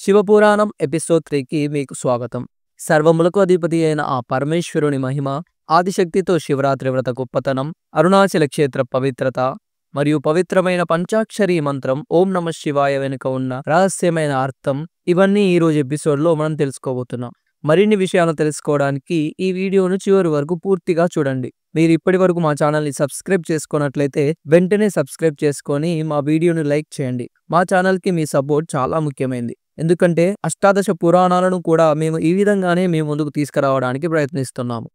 Shiva Purana episode 3కి మీకు స్వాగతం. సర్వములకు అధిపతి అయిన ఆ పరమేశ్వరుని మహిమ, ఆదిశక్తితో శివరాత్రి వ్రత గొప్పతనం, అరుణాచల క్షేత్ర పవిత్రత మరియు పవిత్రమైన పంచాక్షరి మంత్రం ఓం నమ శివాయ వెనుక ఉన్న రహస్యమైన అర్థం, ఇవన్నీ ఈరోజు ఎపిసోడ్లో మనం తెలుసుకోబోతున్నాం. మరిన్ని విషయాలు తెలుసుకోవడానికి ఈ వీడియోను చివరి వరకు పూర్తిగా చూడండి. మీరు ఇప్పటి వరకు మా ఛానల్ని సబ్స్క్రైబ్ చేసుకున్నట్లయితే వెంటనే సబ్స్క్రైబ్ చేసుకొని మా వీడియోని లైక్ చేయండి. మా ఛానల్కి మీ సపోర్ట్ చాలా ముఖ్యమైనది. ఎందుకంటే అష్టాదశ పురాణాలను కూడా మేము ఈ విధంగానే ముందుకు తీసుకురావడానికి ప్రయత్నిస్తున్నాము.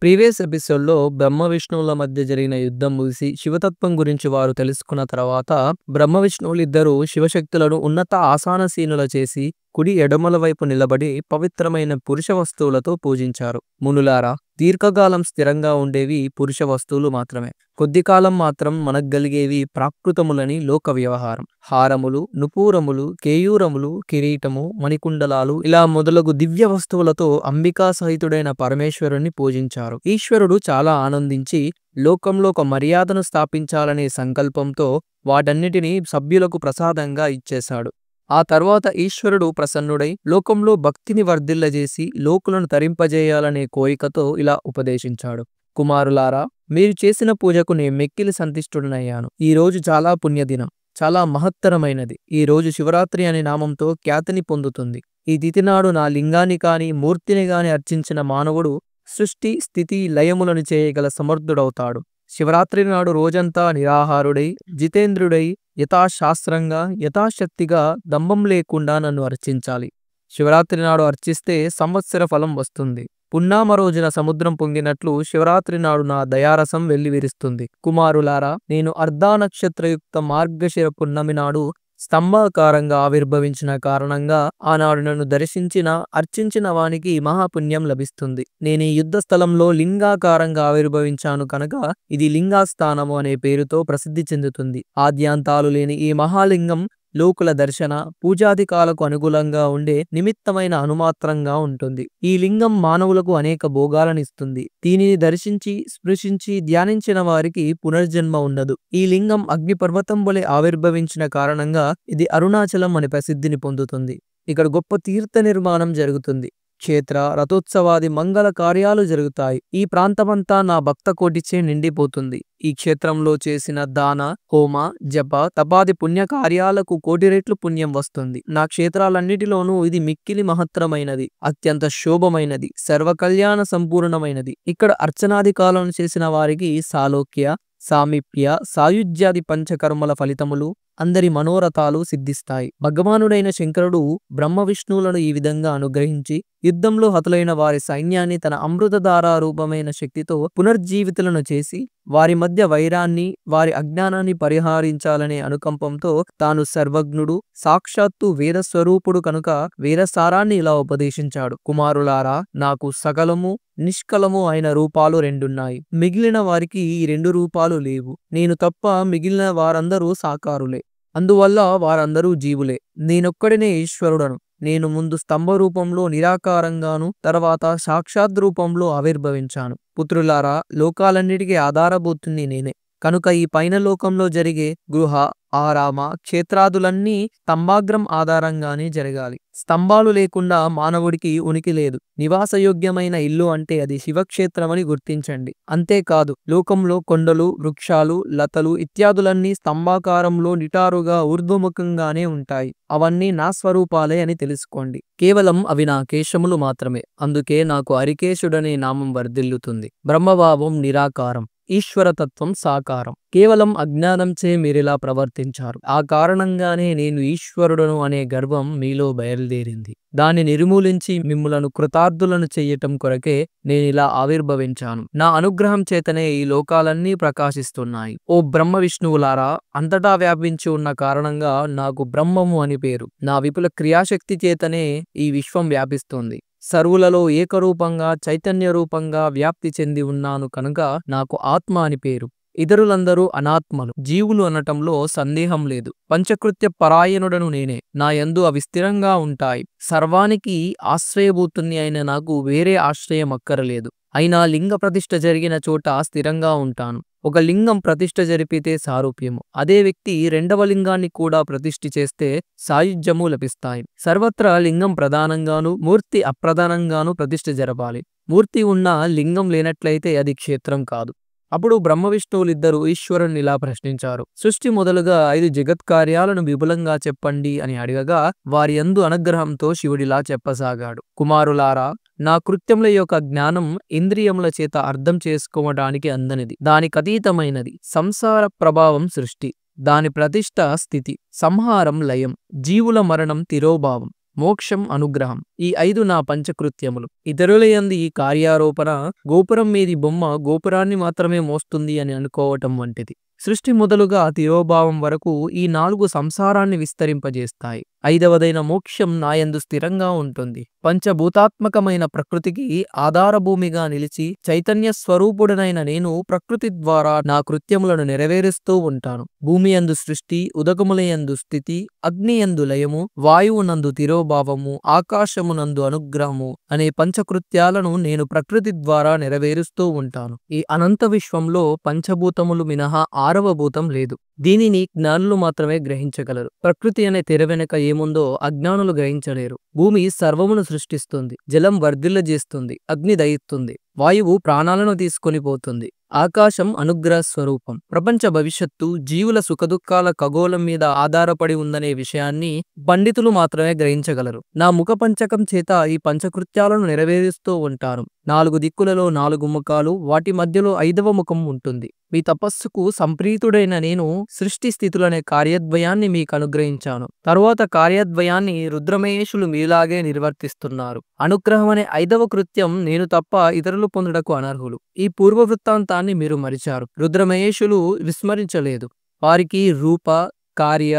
ప్రీవియస్ ఎపిసోడ్లో బ్రహ్మ విష్ణువుల మధ్య జరిగిన యుద్ధం ముగిసి శివతత్వం గురించి వారు తెలుసుకున్న తర్వాత బ్రహ్మ విష్ణువులు ఇద్దరు శివశక్తులను ఉన్నత ఆసనసీనుల చేసి కుడి ఎడమల వైపు నిలబడి పవిత్రమైన పురుష వస్తువులతో పూజించారు. మునులారా, దీర్ఘకాలం స్థిరంగా ఉండేవి పురుష వస్తువులు మాత్రమే. కొద్ది కాలం మాత్రం మనగలిగేవి ప్రాకృతములని లోక వ్యవహారం. హారములు, నుపూరములు, కేయూరములు, కిరీటము, మణికుండలాలు ఇలా మొదలగు దివ్య వస్తువులతో అంబికా సహితుడైన పరమేశ్వరుణ్ణి పూజించారు. ఈశ్వరుడు చాలా ఆనందించి లోకంలో ఒక మర్యాదను స్థాపించాలనే సంకల్పంతో వాటన్నిటినీ సభ్యులకు ప్రసాదంగా ఇచ్చేశాడు. ఆ తర్వాత ఈశ్వరుడు ప్రసన్నుడై లోకంలో భక్తిని వర్ధిల్లజేసి లోకులను తరింపజేయాలనే కోరికతో ఇలా ఉపదేశించాడు. కుమారులారా, మీరు చేసిన పూజకు నేను మెక్కిలి సంతుష్టుడనయ్యాను. ఈ రోజు చాలా పుణ్యదినం, చాలా మహత్తరమైనది. ఈ రోజు శివరాత్రి అనే నామంతో ఖ్యాతిని పొందుతుంది. ఈ తిథి నాడు నా లింగాన్ని కాని మూర్తిని గాని అర్చించిన మానవుడు సృష్టి స్థితి లయములను చేయగల సమర్థుడవుతాడు. శివరాత్రి నాడు రోజంతా నిరాహారుడై జితేంద్రుడై యథాశాస్త్రంగా యథాశక్తిగా దంభం లేకుండా నన్ను అర్చించాలి. శివరాత్రి నాడు అర్చిస్తే సంవత్సర ఫలం వస్తుంది. పున్నామ రోజున సముద్రం పొంగినట్లు శివరాత్రి నాడు నా దయారసం వెల్లివిరుస్తుంది. కుమారులారా, నేను అర్ధానక్షత్రయుక్త మార్గశిర పున్నమి నాడు స్తంభాకారంగా ఆవిర్భవించిన కారణంగా ఆనాడు నన్ను దర్శించిన అర్చించిన వానికి మహాపుణ్యం లభిస్తుంది. నేను ఈ యుద్ధ స్థలంలో లింగాకారంగా ఆవిర్భవించాను కనుక ఇది లింగాస్థానము అనే పేరుతో ప్రసిద్ధి చెందుతుంది. ఆద్యాంతాలు లేని ఈ మహాలింగం లోకుల దర్శన పూజాధికాలకు అనుకూలంగా ఉండే నిమిత్తమైన అనుమాత్రంగా ఉంటుంది. ఈ లింగం మానవులకు అనేక భోగాలనిస్తుంది. దీనిని దర్శించి స్పృశించి ధ్యానించిన వారికి పునర్జన్మ ఉండదు. ఈ లింగం అగ్నిపర్వతం వలె ఆవిర్భవించిన కారణంగా ఇది అరుణాచలం అనే ప్రసిద్ధిని పొందుతుంది. ఇక్కడ గొప్ప తీర్థ నిర్మాణం జరుగుతుంది. క్షేత్ర రథోత్సవాది మంగళ కార్యాలు జరుగుతాయి. ఈ ప్రాంతమంతా నా భక్త కోటిచే నిండిపోతుంది. ఈ క్షేత్రంలో చేసిన దాన హోమ జప తపాది పుణ్య కార్యాలకు కోటి రెట్లు పుణ్యం వస్తుంది. నా క్షేత్రాలన్నిటిలోనూ ఇది మిక్కిలి మహత్తరమైనది, అత్యంత శోభమైనది, సర్వకళ్యాణ సంపూర్ణమైనది. ఇక్కడ అర్చనాధికాలను చేసిన వారికి సాలోక్య సామీప్య సాయుజ్యాది పంచకర్మల ఫలితములు అందరి మనోరథాలు సిద్ధిస్తాయి. భగవానుడైన శంకరుడు బ్రహ్మ విష్ణువులను ఈ విధంగా అనుగ్రహించి యుద్ధంలో హతులైన వారి సైన్యాన్ని తన అమృతధారా రూపమైన శక్తితో పునర్జీవితులను చేసి వారి మధ్య వైరాన్ని వారి అజ్ఞానాన్ని పరిహరించాలనే అనుకంపంతో తాను సర్వజ్ఞుడు సాక్షాత్తు వేదస్వరూపుడు కనుక వేదసారాన్ని ఇలా ఉపదేశించాడు. కుమారులారా, నాకు సకలము నిష్కలము అయిన రూపాలు రెండున్నాయి. మిగిలిన వారికి ఈ రెండు రూపాలు లేవు. నేను తప్ప మిగిలిన వారందరూ సాకారులే. అందువల్ల వారందరూ జీవులే. నేనొక్కడినే ఈశ్వరుడను. నేను ముందు స్తంభ రూపంలో నిరాకారంగాను తర్వాత సాక్షాత్ రూపంలో ఆవిర్భవించాను. పుత్రులారా, లోకాలన్నిటికీ ఆధారభూతుని నేనే కనుక ఈ పైన లోకంలో జరిగే గృహ ఆరామ క్షేత్రాదులన్నీ స్తంభాగ్రం ఆధారంగానే జరగాలి. స్తంభాలు లేకుండా మానవుడికి ఉనికి లేదు. నివాసయోగ్యమైన ఇల్లు అంటే అది శివక్షేత్రమని గుర్తించండి. అంతేకాదు, లోకంలో కొండలు వృక్షాలు లతలు ఇత్యాదులన్నీ స్తంభాకారంలో నిటారుగా ఊర్ధ్వముఖంగానే ఉంటాయి. అవన్నీ నా స్వరూపాలే అని తెలుసుకోండి. కేవలం అవి నా కేశములు మాత్రమే. అందుకే నాకు హరికేశుడనే నామం వర్ధిల్లుతుంది. బ్రహ్మభావం నిరాకారం, ఈశ్వరతత్వం సాకారం. కేవలం అజ్ఞానంచే మీరిలా ప్రవర్తించారు. ఆ కారణంగానే నేను ఈశ్వరుడను అనే గర్వం మీలో బయలుదేరింది. దాన్ని నిర్మూలించి మిమ్ములను కృతార్థులను చెయ్యటం కొరకే నేనిలా ఆవిర్భవించాను. నా అనుగ్రహం చేతనే ఈ లోకాలన్నీ ప్రకాశిస్తున్నాయి. ఓ బ్రహ్మ విష్ణువులారా, అంతటా వ్యాపించి ఉన్న కారణంగా నాకు బ్రహ్మము అని పేరు. నా విపుల క్రియాశక్తి చేతనే ఈ విశ్వం వ్యాపిస్తోంది. సర్వులలో ఏకరూపంగా చైతన్య రూపంగా వ్యాప్తి చెంది ఉన్నాను కనుక నాకు ఆత్మ అని పేరు. ఇతరులందరూ అనాత్మలు, జీవులు అనటంలో సందేహం లేదు. పంచకృత్య పరాయణుడను నేనే. నా యందు అవి స్థిరంగా ఉంటాయి. సర్వానికి ఆశ్రయభూతుని అయిన నాకు వేరే ఆశ్రయం అక్కరలేదు. అయినా లింగ ప్రతిష్ఠ జరిగిన చోట స్థిరంగా ఉంటాను. ఒక లింగం ప్రతిష్ఠ జరిపితే సారూప్యము, అదే వ్యక్తి రెండవ లింగాన్ని కూడా ప్రతిష్ఠి చేస్తే సాయుధ్యము లభిస్తాయి. సర్వత్రా లింగం ప్రధానంగాను మూర్తి అప్రధానంగాను ప్రతిష్ఠ జరపాలి. మూర్తి ఉన్న లింగం లేనట్లయితే అది క్షేత్రం కాదు. అప్పుడు బ్రహ్మ విష్ణువులిద్దరూ ఈశ్వరుని ఇలా ప్రశ్నించారు. సృష్టి మొదలుగా 5 జగత్కార్యాలను విపులంగా చెప్పండి అని అడగగా వారి యందు అనుగ్రహంతో శివుడిలా చెప్పసాగాడు. కుమారులారా, నా కృత్యముల యొక్క జ్ఞానం ఇంద్రియముల చేత అర్థం చేసుకోవడానికి అందనిది, దానికతీతమైనది. సంసార ప్రభావం సృష్టి, దాని ప్రతిష్ట స్థితి, సంహారం లయం, జీవుల మరణం తిరోభావం, మోక్షం అనుగ్రహం. ఈ 5 నా పంచకృత్యములు. ఇతరుల యందు ఈ కార్యారోపణ గోపురం మీది బొమ్మ గోపురాన్ని మాత్రమే మోస్తుంది అని అనుకోవటం వంటిది. సృష్టి మొదలుగా తిరోభావం వరకు ఈ 4 సంసారాన్ని విస్తరింపజేస్తాయి. 5వదైన మోక్షం నాయందు స్థిరంగా ఉంటుంది. పంచభూతాత్మకమైన ప్రకృతికి ఆధారభూమిగా నిలిచి చైతన్య స్వరూపుడనైన నేను ప్రకృతి ద్వారా నా కృత్యములను నెరవేరుస్తూ ఉంటాను. భూమి యందు సృష్టి, ఉదకములయందు స్థితి, అగ్నియందు లయము, వాయువునందు తిరోభావము, ఆకాశమునందు అనుగ్రహము అనే పంచకృత్యాలను నేను ప్రకృతి ద్వారా నెరవేరుస్తూ ఉంటాను. ఈ అనంత విశ్వంలో పంచభూతములు మినహా 6వ భూతం లేదు. దీనిని జ్ఞానులు మాత్రమే గ్రహించగలరు. ప్రకృతి అనే తెర వెనుక ఏముందో అజ్ఞానులు గ్రహించలేరు. భూమి సర్వమును సృష్టిస్తుంది, జలం వర్ధిల్లజేస్తుంది, అగ్ని దయిస్తుంది, వాయువు ప్రాణాలను తీసుకొని పోతుంది, ఆకాశం అనుగ్రహ స్వరూపం. ప్రపంచ భవిష్యత్తు జీవుల సుఖదుఖాల ఖగోళం మీద ఆధారపడి ఉందనే విషయాన్ని పండితులు మాత్రమే గ్రహించగలరు. నా ముఖ పంచకం చేత ఈ పంచకృత్యాలను నెరవేరుస్తూ ఉంటాను. 4 దిక్కులలో 4 ముఖాలు, వాటి మధ్యలో 5వ ముఖం ఉంటుంది. మీ తపస్సుకు సంప్రీతుడైన నేను సృష్టి స్థితులనే కార్యద్వయాన్ని మీకు అనుగ్రహించాను. తరువాత కార్యద్వయాన్ని రుద్రమహేషులు మీలాగే నిర్వర్తిస్తున్నారు. అనుగ్రహం అనే 5వ కృత్యం నేను తప్ప ఇతరులు పొందుటకు అనర్హులు. ఈ పూర్వ వృత్తాంతాన్ని మీరు మరిచారు. రుద్రమహేషులు విస్మరించలేదు. వారికి రూప, కార్య,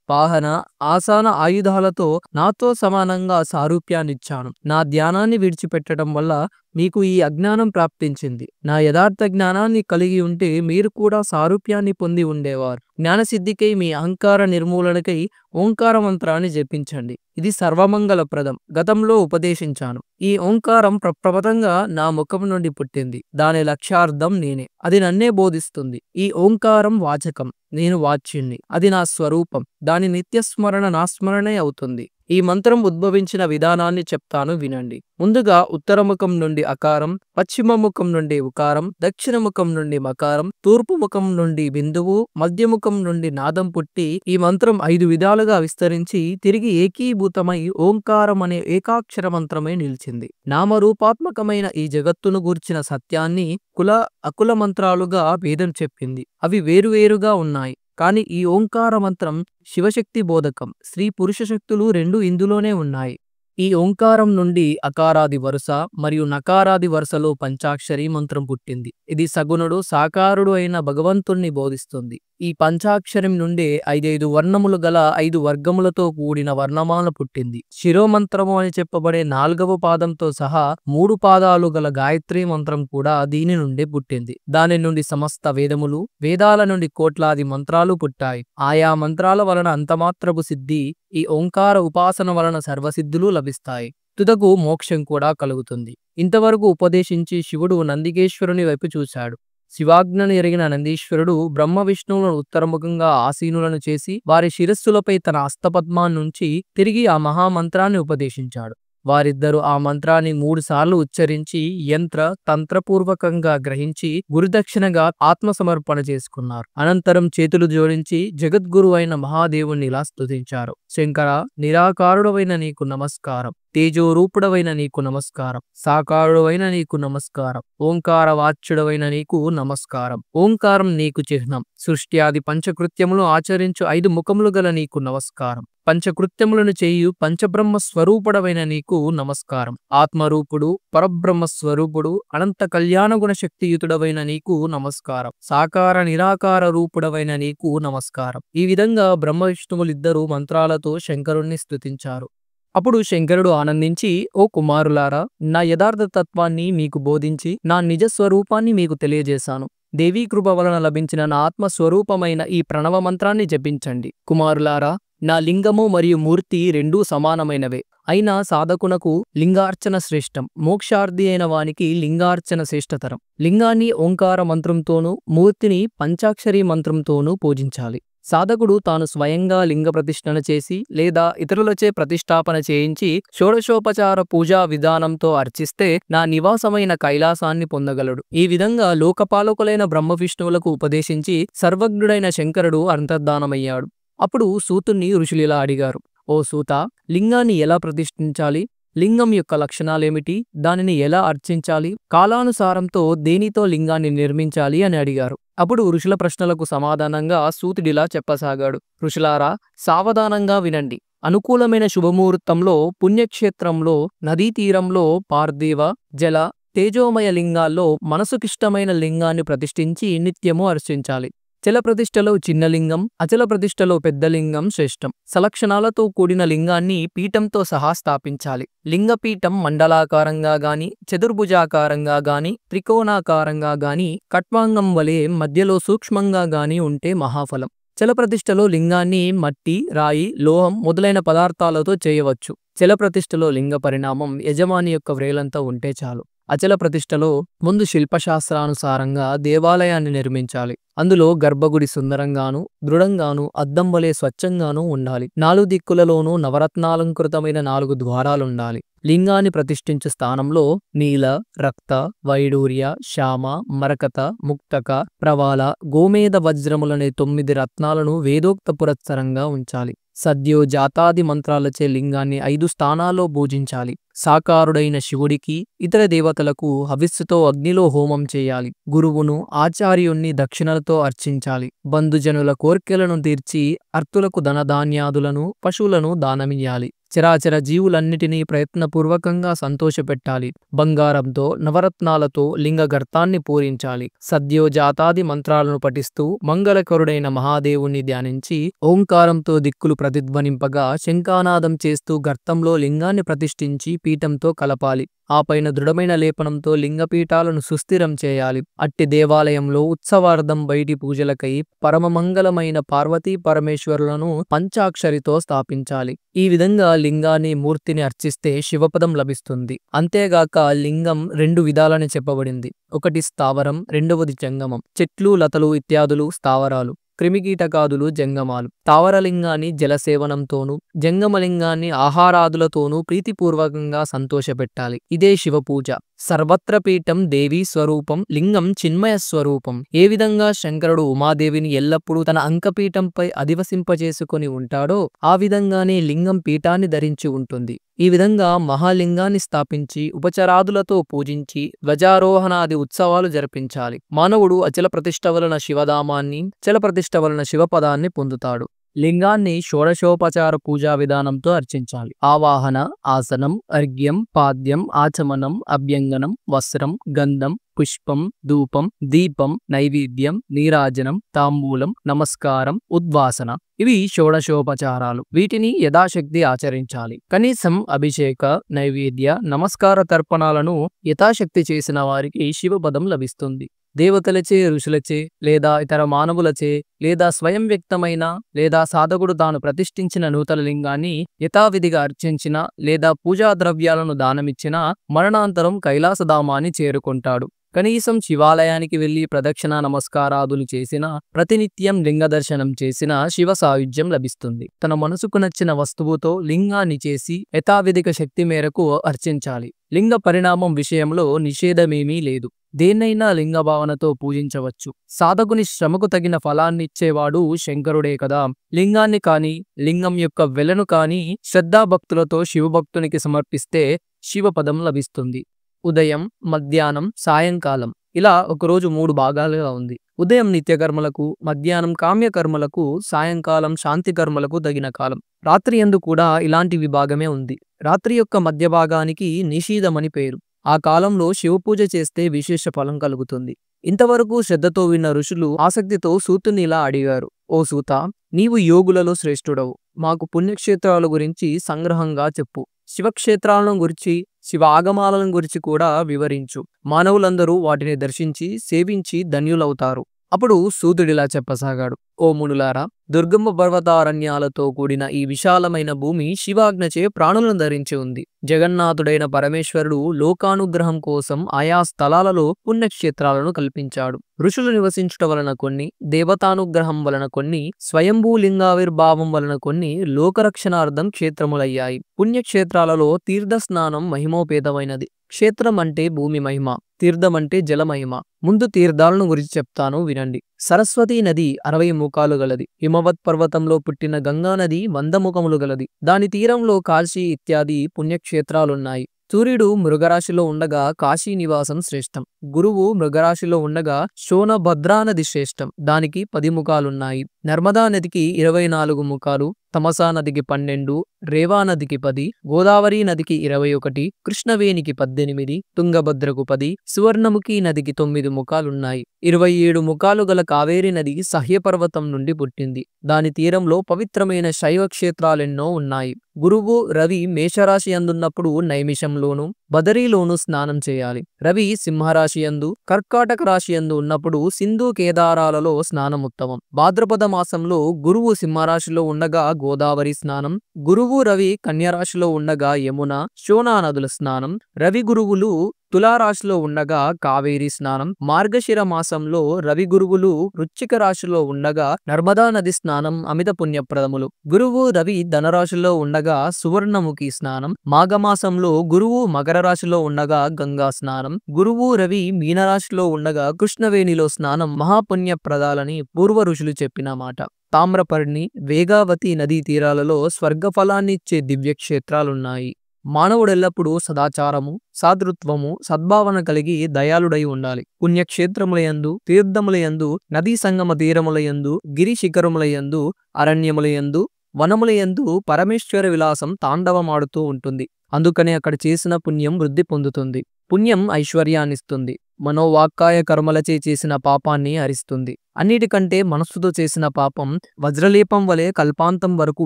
వాహన, ఆసన ఆయుధాలతో నాతో సమానంగా సారూప్యాన్నిచ్చాను. నా ధ్యానాన్ని విడిచిపెట్టడం వల్ల మీకు ఈ అజ్ఞానం ప్రాప్తించింది. నా యథార్థ జ్ఞానాన్ని కలిగి ఉంటే మీరు కూడా సారూప్యాన్ని పొంది ఉండేవారు. జ్ఞానసిద్ధికై మీ అహంకార నిర్మూలనకై ఓంకార మంత్రాన్ని జపించండి. ఇది సర్వమంగళప్రదం. గతంలో ఉపదేశించాను. ఈ ఓంకారం ప్రప్రథమంగా నా ముఖం నుండి పుట్టింది. దాని లక్ష్యార్థం నేనే. అది నన్నే బోధిస్తుంది. ఈ ఓంకారం వాచకం, నేను వాచ్యుణ్ణి. అది నా స్వరూపం. దాని నిత్యస్మరణ నా స్మరణే అవుతుంది. ఈ మంత్రం ఉద్భవించిన విధానాన్ని చెప్తాను వినండి. ముందుగా ఉత్తర ముఖం నుండి అకారం, పశ్చిమ ముఖం నుండి ఉకారం, దక్షిణ ముఖం నుండి మకారం, తూర్పు ముఖం నుండి బిందువు, మధ్య ముఖం నుండి నాదం పుట్టి ఈ మంత్రం 5 విధాలుగా విస్తరించి తిరిగి ఏకీభూతమై ఓంకారం అనే ఏకాక్షర మంత్రమే నిలిచింది. నామరూపాత్మకమైన ఈ జగత్తును గూర్చిన సత్యాన్ని కుల అకుల మంత్రాలుగా వేదం చెప్పింది. అవి వేరువేరుగా ఉన్నాయి. కానీ ఈ ఓంకార మంత్రం శివశక్తి బోధకం. స్త్రీ పురుష శక్తులు 2 ఇందులోనే ఉన్నాయి. ఈ ఓంకారం నుండి అకారాది వరుస మరియు నకారాది వరుసలో పంచాక్షరి మంత్రం పుట్టింది. ఇది సగుణుడు సాకారుడు అయిన భగవంతుణ్ణి బోధిస్తుంది. ఈ పంచాక్షరం నుండే 5 వర్ణములు గల 5 వర్గములతో కూడిన వర్ణమాల పుట్టింది. శిరోమంత్రము అని చెప్పబడే 4వ పాదంతో సహా 3 పాదాలు గల గాయత్రి మంత్రం కూడా దీని నుండే పుట్టింది. దాని నుండి సమస్త వేదములు, వేదాల నుండి కోట్లాది మంత్రాలు పుట్టాయి. ఆయా మంత్రాల వలన అంతమాత్రపు సిద్ధి, ఈ ఓంకార ఉపాసన వలన సర్వసిద్ధులు లభిస్తాయి. తుదకు మోక్షం కూడా కలుగుతుంది. ఇంతవరకు ఉపదేశించి శివుడు నందికేశ్వరుని వైపు చూశాడు. శివాజ్ఞను ఎరిగిన నందీశ్వరుడు బ్రహ్మ విష్ణువులను ఉత్తరముఖంగా ఆసీనులను చేసి వారి శిరస్సులపై తన హస్తపద్మాన్నుంచి తిరిగి ఆ మహామంత్రాన్ని ఉపదేశించాడు. వారిద్దరూ ఆ మంత్రాన్ని 3 సార్లు ఉచ్చరించి యంత్ర తంత్రపూర్వకంగా గ్రహించి గురుదక్షిణగా ఆత్మసమర్పణ చేసుకున్నారు. అనంతరం చేతులు జోడించి జగద్గురు అయిన మహాదేవుణ్ణి ఇలా స్తుతించారు. శంకర, నిరాకారుడవైన నీకు నమస్కారం. తేజోరూపుడవైన నీకు నమస్కారం. సాకారుడవైన నీకు నమస్కారం. ఓంకార వాచ్యుడవైన నీకు నమస్కారం. ఓంకారం నీకు చిహ్నం. సృష్ట్యాది పంచకృత్యములు ఆచరించు 5 ముఖములు గల నీకు నమస్కారం. పంచకృత్యములను చేయు పంచబ్రహ్మ స్వరూపుడవైన నీకు నమస్కారం. ఆత్మరూపుడు, పరబ్రహ్మ స్వరూపుడు, అనంత కళ్యాణ గుణ శక్తియుతుడవైన నీకు నమస్కారం. సాకార నిరాకార రూపుడవైన నీకు నమస్కారం. ఈ విధంగా బ్రహ్మ విష్ణువులిద్దరూ మంత్రాలతో శంకరుణ్ణి స్తుతించారు. అప్పుడు శంకరుడు ఆనందించి, ఓ కుమారులారా, నా యథార్థ తత్వాన్ని మీకు బోధించి నా నిజస్వరూపాన్ని మీకు తెలియజేశాను. దేవీ కృప వలన లభించిన నా ఆత్మస్వరూపమైన ఈ ప్రణవ మంత్రాన్ని జపించండి. కుమారులారా, నా లింగము మరియు మూర్తి రెండూ సమానమైనవే. అయినా సాధకునకు లింగార్చన శ్రేష్టం. మోక్షార్థి అయిన వానికి లింగార్చన శ్రేష్టతరం. లింగాన్ని ఓంకార మంత్రంతోనూ మూర్తిని పంచాక్షరీ మంత్రంతోనూ పూజించాలి. సాధకుడు తాను స్వయంగా లింగ ప్రతిష్ఠన చేసి లేదా ఇతరులచే ప్రతిష్టాపన చేయించి షోడశోపచార పూజా విధానంతో అర్చిస్తే నా నివాసమైన కైలాసాన్ని పొందగలడు. ఈ విధంగా లోకపాలకులైన బ్రహ్మ విష్ణువులకు ఉపదేశించి సర్వజ్ఞుడైన శంకరుడు అంతర్ధానమయ్యాడు. అప్పుడు సూతుణ్ణి ఋషులిలా అడిగారు, ఓ సూత, లింగాన్ని ఎలా ప్రతిష్ఠించాలి? లింగం యొక్క లక్షణాలేమిటి? దానిని ఎలా అర్చించాలి? కాలానుసారంతో దేనితో లింగాన్ని నిర్మించాలి అని అడిగారు. అప్పుడు ఋషుల ప్రశ్నలకు సమాధానంగా సూతుడిలా చెప్పసాగాడు. ఋషులారా, సావధానంగా వినండి. అనుకూలమైన శుభముహూర్తంలో పుణ్యక్షేత్రంలో నదీ తీరంలో పార్థివ జల తేజోమయ లింగాల్లో మనసుకిష్టమైన లింగాన్ని ప్రతిష్ఠించి నిత్యము అర్చించాలి. చల ప్రతిష్టలో చిన్న లింగం, అచల ప్రతిష్టలో పెద్ద లింగం శ్రేష్టం. సలక్షణాలతో కూడిన లింగాన్ని పీఠంతో సహా స్థాపించాలి. లింగపీఠం మండలాకారంగా గాని, చతుర్భుజాకారంగా గాని, త్రికోణాకారంగా గాని, కట్వాంగం వలె మధ్యలో సూక్ష్మంగా గాని ఉంటే మహాఫలం. చల ప్రతిష్టలో లింగాన్ని మట్టి, రాయి, లోహం మొదలైన పదార్థాలతో చేయవచ్చు. చల ప్రతిష్టలో లింగ పరిణామం యజమాని యొక్క వ్రేలంతా ఉంటే చాలు. అచల ప్రతిష్టలో ముందు శిల్పశాస్త్రానుసారంగా దేవాలయాన్ని నిర్మించాలి. అందులో గర్భగుడి సుందరంగాను, దృఢంగాను, అద్దం వలె స్వచ్ఛంగానూ ఉండాలి. 4 దిక్కులలోనూ నవరత్నాలంకృతమైన 4 ద్వారాలుండాలి. లింగాన్ని ప్రతిష్ఠించు స్థానంలో నీల, రక్త, వైడూర్య, శ్యామ, మరకత, ముక్తక, ప్రవాల, గోమేద వజ్రములనే 9 రత్నాలను వేదోక్త పురస్సరంగా ఉంచాలి. సద్యో జాతాది మంత్రాలచే లింగాన్ని 5 స్థానాల్లో పూజించాలి. సాకారుడైన శివుడికి, ఇతర దేవతలకు హవిస్సుతో అగ్నిలో హోమం చేయాలి. గురువును, ఆచార్యుణ్ణి దక్షిణలతో అర్చించాలి. బంధుజనుల కోర్కెలను తీర్చి అర్తులకు ధనధాన్యాదులను, పశువులను దానమియ్యాలి. చరాచర జీవులన్నిటినీ ప్రయత్నపూర్వకంగా సంతోషపెట్టాలి. బంగారంతో, నవరత్నాలతో లింగ గర్తాన్ని పూరించాలి. సద్యో జాతాది మంత్రాలను పఠిస్తూ మంగళకరుడైన మహాదేవుణ్ణి ధ్యానించి ఓంకారంతో దిక్కులు ప్రతిధ్వనింపగా శంఖానాదం చేస్తూ గర్తంలో లింగాన్ని ప్రతిష్ఠించి పీఠంతో కలపాలి. ఆ పైన దృఢమైన లేపనంతో లింగపీఠాలను సుస్థిరం చేయాలి. అట్టి దేవాలయంలో ఉత్సవార్థం బయటి పూజలకై పరమమంగళమైన పార్వతీ పరమేశ్వరులను పంచాక్షరితో స్థాపించాలి. ఈ విధంగా లింగాన్ని, మూర్తిని అర్చిస్తే శివపదం లభిస్తుంది. అంతేగాక లింగం 2 విధాలని చెప్పబడింది. ఒకటి స్థావరం, రెండవది జంగమం. చెట్లు, లతలు ఇత్యాదులు స్థావరాలు, క్రిమికీటకాదులు జంగమాలు. స్థావరలింగాన్ని జలసేవనంతోనూ, జంగమలింగాన్ని ఆహారాదులతోనూ ప్రీతిపూర్వకంగా సంతోషపెట్టాలి. ఇదే శివపూజ. సర్వత్ర పీఠం దేవీ స్వరూపం, లింగం చిన్మయ స్వరూపం. ఏ విధంగా శంకరుడు ఉమాదేవిని ఎల్లప్పుడూ తన అంకపీఠంపై అధివసింపజేసుకొని ఉంటాడో ఆ విధంగానే లింగం పీఠాన్ని ధరించి ఉంటుంది. ఈ విధంగా మహాలింగాన్ని స్థాపించి ఉపచరాదులతో పూజించి ధ్వజారోహణాది ఉత్సవాలు జరిపించాలి. మానవుడు అచల ప్రతిష్ఠ వలన శివధామాన్ని, చల ప్రతిష్ఠ వలన శివపదాన్ని పొందుతాడు. లింగాన్ని షోడశోపచార పూజా విధానంతో అర్చించాలి. ఆవాహన, ఆసనం, అర్ఘ్యం, పాద్యం, ఆచమనం, అభ్యంగనం, వస్త్రం, గంధం, పుష్పం, ధూపం, దీపం, నైవేద్యం, నీరాజనం, తాంబూలం, నమస్కారం, ఉద్వాసన. ఇవి షోడశోపచారాలు. వీటిని యథాశక్తి ఆచరించాలి. కనీసం అభిషేక, నైవేద్య, నమస్కార తర్పణాలను యథాశక్తి చేసిన వారికి శివపదం లభిస్తుంది. దేవతలచే, ఋషులచే లేదా ఇతర మానవులచే లేదా స్వయం వ్యక్తమైన లేదా సాధకుడు తాను ప్రతిష్ఠించిన నూతన లింగాన్ని యథావిధిగా అర్చించిన లేదా పూజా ద్రవ్యాలను దానమిచ్చిన మరణాంతరం కైలాసధామాన్ని చేరుకుంటాడు. కనీసం శివాలయానికి వెళ్లి ప్రదక్షిణ నమస్కారాదులు చేసిన, ప్రతినిత్యం లింగ దర్శనం చేసిన శివ సాయుధ్యం లభిస్తుంది. తన మనసుకు నచ్చిన వస్తువుతో లింగాన్ని చేసి యథావిధిక శక్తి మేరకు అర్చించాలి. లింగ పరిణామం విషయంలో నిషేధమేమీ లేదు. దేన్నైనా లింగ భావనతో పూజించవచ్చు. సాధకుని శ్రమకు తగిన ఫలాన్నిచ్చేవాడు శంకరుడే కదా. లింగాన్ని కాని, లింగం యొక్క వెలను కాని శ్రద్ధాభక్తులతో శివభక్తునికి సమర్పిస్తే శివపదం లభిస్తుంది. ఉదయం, మధ్యాహ్నం, సాయంకాలం ఇలా ఒకరోజు 3 భాగాలుగా ఉంది. ఉదయం నిత్యకర్మలకు, మధ్యాహ్నం కామ్యకర్మలకు, సాయంకాలం శాంతి కర్మలకు తగిన కాలం. రాత్రి యందు కూడా ఇలాంటి విభాగమే ఉంది. రాత్రి యొక్క మధ్య భాగానికి నిషీధమని పేరు. ఆ కాలంలో శివపూజ చేస్తే విశేష ఫలం కలుగుతుంది. ఇంతవరకు శ్రద్ధతో విన్న ఋషులు ఆసక్తితో సూతుని ఇలా అడిగారు, ఓ సూత, నీవు యోగులలో శ్రేష్ఠుడవు. మాకు పుణ్యక్షేత్రాల గురించి సంగ్రహంగా చెప్పు. శివక్షేత్రాలను గురించి, శివ ఆగమాలను గురించి కూడా వివరించు. మానవులందరూ వాటిని దర్శించి సేవించి ధన్యులవుతారు. అప్పుడు సూతుడిలా చెప్పసాగాడు, ఓ మునులారా, దుర్గమ పర్వతారణ్యాలతో కూడిన ఈ విశాలమైన భూమి శివాజ్ఞచే ప్రాణులను ధరించి ఉంది. జగన్నాథుడైన పరమేశ్వరుడు లోకానుగ్రహం కోసం ఆయా స్థలాలలో పుణ్యక్షేత్రాలను కల్పించాడు. ఋషులు నివసించుట వలన కొన్ని, దేవతానుగ్రహం వలన కొన్ని, స్వయంభూ లింగావిర్భావం వలన కొన్ని లోకరక్షణార్థం క్షేత్రములయ్యాయి. పుణ్యక్షేత్రాలలో తీర్థస్నానం మహిమోపేతమైనది. క్షేత్రం అంటే భూమి మహిమ, తీర్థం అంటే జల మహిమ. ముందు తీర్థాలను గురించి చెప్తాను, వినండి. సరస్వతీ నది 60 ముఖాలు గలది. హిమవత్ పర్వతంలో పుట్టిన గంగా నది 100 ముఖములు గలది. దాని తీరంలో కాశీ ఇత్యాది పుణ్యక్షేత్రాలున్నాయి. సూర్యుడు మృగరాశిలో ఉండగా కాశీ నివాసం శ్రేష్టం. గురువు మృగరాశిలో ఉండగా శోణభద్రా నది శ్రేష్టం. దానికి 10 ముఖాలున్నాయి. నర్మదా నదికి 24 ముఖాలు, తమసా నదికి 12, రేవా నదికి 10, గోదావరి నదికి 21, కృష్ణవేణికి 18, తుంగభద్రకు 10, సువర్ణముఖి నదికి 9 ముఖాలున్నాయి. 27 ముఖాలు గల కావేరి నది సహ్యపర్వతం నుండి పుట్టింది. దాని తీరంలో పవిత్రమైన శైవ క్షేత్రాలెన్నో ఉన్నాయి. గురువు రవి మేషరాశి అందున్నప్పుడు నైమిషంలోను, బదరీలోను స్నానం చేయాలి. రవి సింహరాశి యందు, కర్కాటక రాశి యందు ఉన్నప్పుడు సింధు కేదారాలలో స్నానం ఉత్తమం. భాద్రపద మాసంలో గురువు సింహరాశిలో ఉండగా గోదావరి స్నానం, గురువు రవి కన్యరాశిలో ఉండగా యమున, శోణా నదుల స్నానం, రవి గురువులు తులారాశిలో ఉండగా కావేరి స్నానం, మార్గశిర మాసంలో రవి గురువులు వృశ్చిక రాశిలో ఉండగా నర్మదా నది స్నానం అమిత పుణ్యప్రదములు. గురువు రవి ధనరాశిలో ఉండగా సువర్ణముఖి స్నానం, మాఘమాసంలో గురువు మకర రాశిలో ఉండగా గంగా స్నానం, గురువు రవి మీనరాశిలో ఉండగా కృష్ణవేణిలో స్నానం మహాపుణ్యప్రదాలని పూర్వ ఋషులు చెప్పిన మాట. తామ్రపర్ణి, వేగావతి నదీ తీరాలలో స్వర్గఫలాన్నిచ్చే దివ్యక్షేత్రాలున్నాయి. మానవుడెల్లప్పుడూ సదాచారము, సాదృత్వము, సద్భావన కలిగి దయాళుడై ఉండాలి. పుణ్యక్షేత్రములయందు, తీర్థములయందు, నదీ సంగమ తీరములయందు, గిరి శిఖరములయందు, అరణ్యములయందు, వనములయందు పరమేశ్వర విలాసం తాండవమాడుతూ ఉంటుంది. అందుకనే అక్కడ చేసిన పుణ్యం వృద్ధి పొందుతుంది. పుణ్యం ఐశ్వర్యాన్నిస్తుంది. మనోవాక్కాయ కర్మలచే చేసిన పాపాన్ని హరిస్తుంది. అన్నిటికంటే మనస్సుతో చేసిన పాపం వజ్రలేపం వలె కల్పాంతం వరకు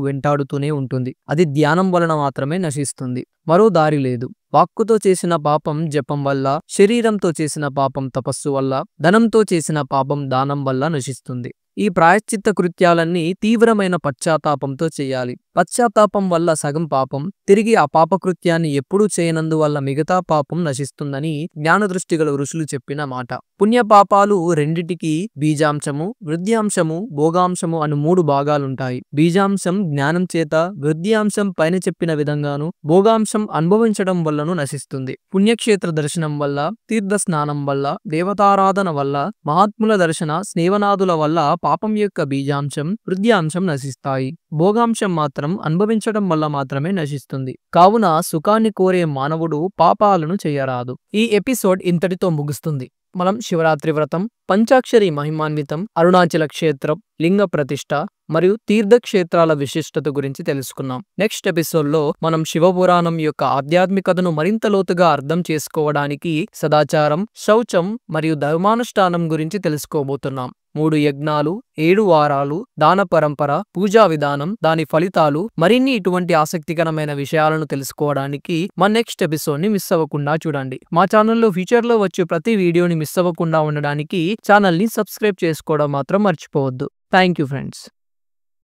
వెంటాడుతూనే ఉంటుంది. అది ధ్యానం వలన మాత్రమే నశిస్తుంది, మరో దారి లేదు. వాక్కుతో చేసిన పాపం జపం వల్ల, శరీరంతో చేసిన పాపం తపస్సు వల్ల, ధనంతో చేసిన పాపం దానం వల్ల నశిస్తుంది. ఈ ప్రాయశ్చిత్త కృత్యాలన్నీ తీవ్రమైన పశ్చాత్తాపంతో చేయాలి. పశ్చాత్తాపం వల్ల సగం పాపం, తిరిగి ఆ పాపకృత్యాన్ని ఎప్పుడూ చేయనందువల్ల మిగతా పాపం నశిస్తుందని జ్ఞానదృష్టి గల ఋషులు చెప్పిన మాట. పుణ్యపాపాలు రెండిటికి బీజాంశము, వృద్ధ్యాంశము, భోగాంశము అని 3 భాగాలుంటాయి. బీజాంశం జ్ఞానం చేత, వృద్ధ్యాంశం పైన చెప్పిన విధంగాను, భోగాంశం అనుభవించడం వల్లను నశిస్తుంది. పుణ్యక్షేత్ర దర్శనం వల్ల, తీర్థ స్నానం వల్ల, దేవతారాధన వల్ల, మహాత్ముల దర్శన స్నేవనాదుల వల్ల పాపం యొక్క బీజాంశం, వృద్ధ్యాంశం నశిస్తాయి. భోగాంశం మాత్రం అనుభవించడం వల్ల మాత్రమే నశిస్తుంది. కావున సుఖాన్ని కోరే మానవుడు పాపాలను చేయరాదు. ఈ ఎపిసోడ్ ఇంతటితో ముగుస్తుంది. మనం శివరాత్రి వ్రతం, పంచాక్షరి మహిమాన్వితం, అరుణాచల క్షేత్రం, లింగ ప్రతిష్ఠ మరియు తీర్థక్షేత్రాల విశిష్టత గురించి తెలుసుకున్నాం. నెక్స్ట్ ఎపిసోడ్లో మనం శివపురాణం యొక్క ఆధ్యాత్మికతను మరింత లోతుగా అర్థం చేసుకోవడానికి సదాచారం, శౌచం మరియు ధర్మానుష్ఠానం గురించి తెలుసుకోబోతున్నాం. 3 యజ్ఞాలు, 7 వారాలు, దాన పరంపర, పూజా విధానం, దాని ఫలితాలు, మరిన్ని ఇటువంటి ఆసక్తికరమైన విషయాలను తెలుసుకోవడానికి మా నెక్స్ట్ ఎపిసోడ్ని మిస్ అవ్వకుండా చూడండి. మా ఛానల్లో ఫ్యూచర్లో వచ్చే ప్రతి వీడియోని మిస్ అవ్వకుండా ఉండడానికి ఛానల్ని సబ్స్క్రైబ్ చేసుకోవడం మాత్రం మర్చిపోవద్దు. Thank you friends.